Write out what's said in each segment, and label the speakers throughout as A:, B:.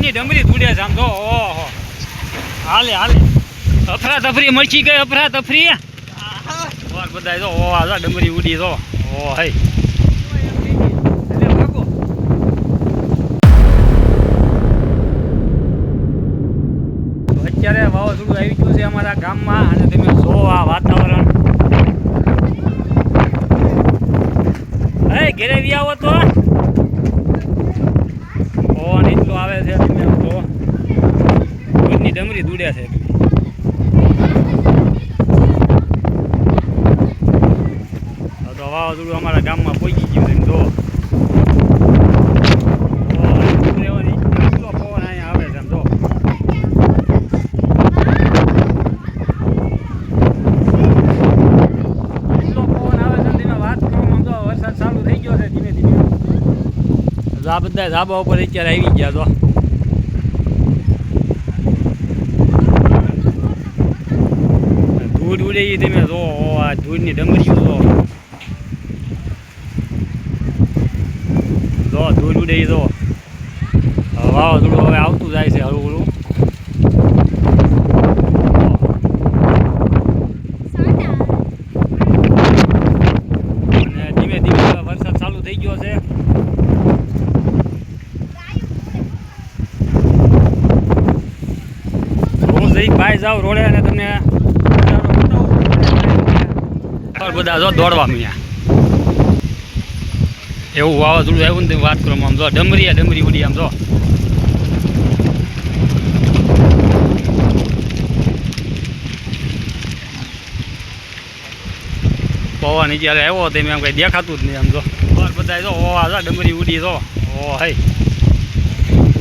A: ધૂળની ડમરી ધૂળે છે આમ જો ઓહો હાલે હાલે અફરા તફરી મચી ગઈ અફરા તફરી બધા જો ઓ આ ડમરી ઉડી જો ઓ હઈ અત્યારે વાવાઝોડું આવી ગયું છે અમારા ગામમાં અને તમે જો આ વાતાવરણ ઘેરે વી આવો તો પવન એટલો આવે છે તમે જો ભૂતની ડમરી દૂડે છે તો વાવાઝોડું અમારા ગામમાં પહોંચી ગયું એમ જો એટલો પવન અહીંયા આવે છે એમ જો આ બધા ધાબા ઉપર અત્યારે આવી ગયા તો ધૂળ ઉડે એ તમે જો આ ધૂળની ડમરીઓ જો ધૂળ ઉડે એ જો વાવાઝોડું હવે આવતું જાય છે હળવું હળવું અને ધીમે ધીમે વરસાદ ચાલુ થઈ ગયો છે ભાઈ જાવ રોડે અને તમને બધા જો દોડવા મળ્યા એવું વાવાઝોડું આવ્યું ને તમે વાત કરો આમ જો ડમરી ઉડી આમ જો પવન જ્યારે આવ્યો તેમ એમ કંઈ દેખાતું જ નહીં આમ જો બધા જો ઓ આ ડમરી ઉડી જો ઓ હઈ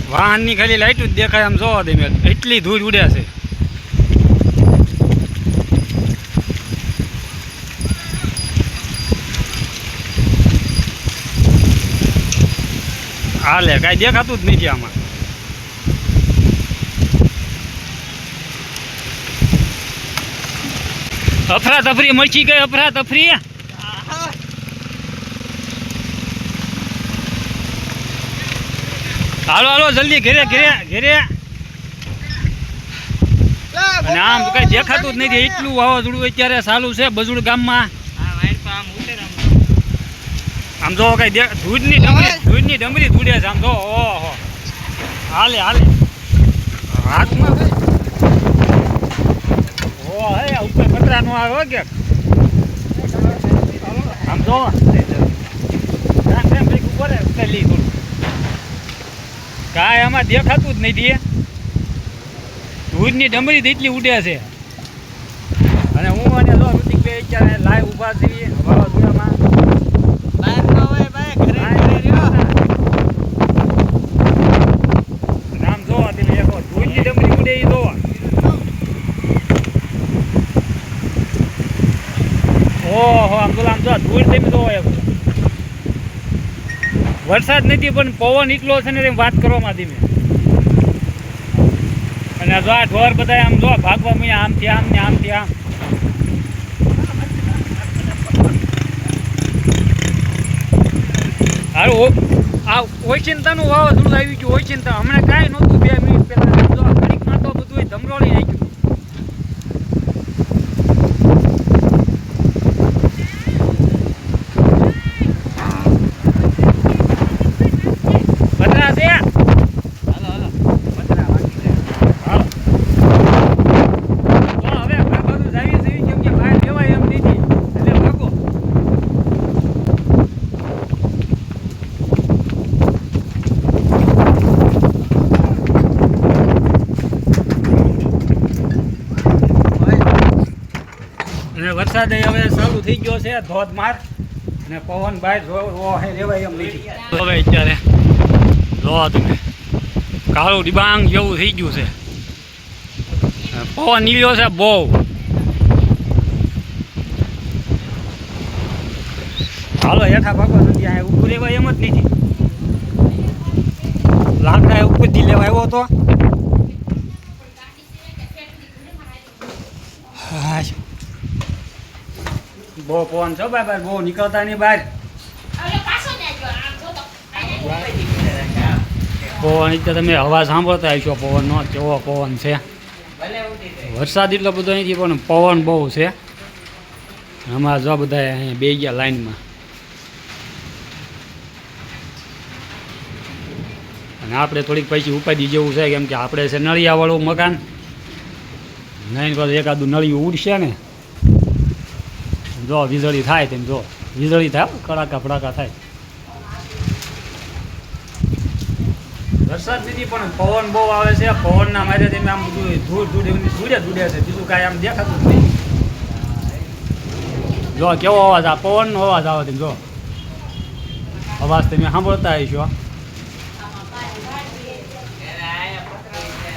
A: વાહનની ખાલી લાઈટ જ દેખાય આમ જો તમે એટલી ધૂળ ઉડે છે હાલે કાંઈ દેખાતું જ નથી આમાં અફરા તફરી મચી ગઈ અફરા તફરી હાલો હાલો જલ્દી ઘેરે ઘેરે ઘેરે અને આમ કઈ દેખાતું જ નથી એટલું વાવાઝોડું અત્યારે ચાલુ છે બજુડ ગામમાં આમ જો કઈ ધૂળની ડમરી ધૂળે છે આમ જો ઓહો હાલે હાલે હાથમાં ઓ હે ઉપર કચરા નો આવે કે આમ જો કાંઈ આમાં દેખાતું જ નથી ધૂળની ડમરી એટલી ઉડે છે અને હું અને જો ઋતિકભાઈ અત્યારે લાઈવ ઊભા છીએ વાવાઝોડામાં નામ જોવા તમે એક ધૂળની ડમરી ઉડે એ જોવા ઓહો આમ જો ધૂળ તમે જોવો એક વરસાદ નથી પણ પવન એટલો છે ને તેમ વાત કરવામાં ધીમે અને જો આ ઢોર બધા આમ જો ભાગવા મળ્યા આમથી આમ ને આમથી આમ હારું આ ઓચિંતાનું વાવાઝોડું આવી ગયું ઓચિંતા હમણાં કાંઈ નહોતું 2 મિનિટ પહેલાં જો ઘડીકમાં તો બધું ધમરોળી નાખ્યું વરસાદ હવે ચાલુ થઈ ગયો છે ધોધમાર અને પવન બહાર રેવાય એમ નથી હવે અત્યારે જોવા તમે કાળું ડિબાંગ જેવું થઈ ગયું છે પવન નીકળ્યો છે બહુ હાલો હેઠા ભાગવા નથી આ ઉપર રેવાય એમ જ નથી લાકડા ઉપરથી લેવા આવ્યો હતો બહુ પવન છો ભાઈ બહુ નીકળતા નહીં બહાર પવન એટલે તમે અવાજ સાંભળતા હશો પવનનો કેવો પવન છે. વરસાદ એટલો બધો નથી પણ પવન બહુ છે. અમારા જો બધા અહીંયા બે ગયા લાઈનમાં. અને આપણે થોડીક પૈસી ઉપાડી જેવું છે કેમ કે આપણે છે નળિયાવાળું મકાન. નહીં પછી એકાદું નળિયું ઉડશે ને જો વીજળી થાય તેમ જો વીજળી થાય કડાકા ફડાકા થાય. વરસાદ નથી પણ પવન બહુ આવે છે. પવનના મારે તમે આમ બધું ધૂળે છે બીજું કાંઈ આમ દેખાતું જ નહીં. જો કેવો અવાજ આ પવનનો અવાજ આવે તેમ જો અવાજ તમે સાંભળતા હશો.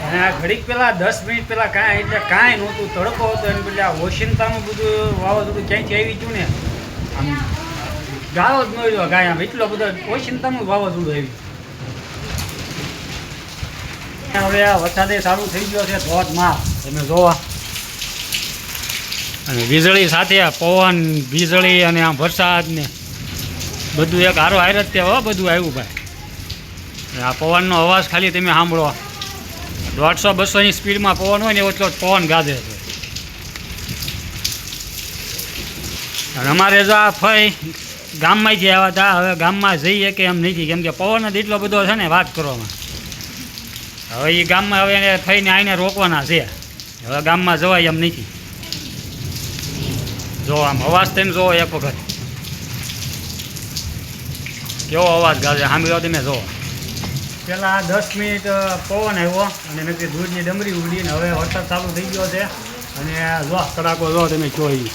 A: અને આ ઘડીક પહેલાં 10 મિનિટ પહેલાં કાંઈ એટલે કાંઈ નહોતું, તડકો હતો એને બદલે આ ઓશિંતાનું બધું વાવાઝોડું ક્યાંયથી આવી ગયું ને આમ ગાળો જ ન રહ્યો કાંઈ આમ એટલો બધો ઓશિંતાનું વાવાઝોડું આવ્યું. હવે આ વરસાદે ચાલુ થઈ ગયો છે ધોધમાર તમે જોવા. અને વીજળી સાથે પવન વીજળી અને આમ વરસાદ ને બધું એક હારો હાર જ ત્યાં બધું આવ્યું ભાઈ. આ પવનનો અવાજ ખાલી તમે સાંભળો 150-200ની સ્પીડમાં પવન હોય ને એવો એટલો પવન ગાજે છે. અને અમારે જો આ ફઈ ગામમાંથી આવ્યા હતા, હવે ગામમાં જઈએ કે એમ નથી કેમ કે પવન જ એટલો બધો છે ને વાત કરવામાં. હવે એ ગામમાં હવે એને થઈને આવીને રોકવાના છે. હવે ગામમાં જવાય એમ નથી. જો આમ અવાજ તમે જોવો એક વખત કેવો અવાજ ગાજે સાંભળ્યો તમે જોવો. પહેલાં 10 મિનિટ પવન આવ્યો અને નક્કી ધૂળની ડમરી ઉડીને હવે વરસાદ ચાલુ થઈ ગયો છે. અને જો કડાકો જો તમે જોઈ.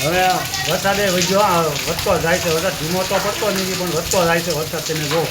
A: હવે વરસાદે વધતો જાય છે. વરસાદ ધીમો તો પડતો નથી પણ વધતો જાય છે વરસાદ તમે જો.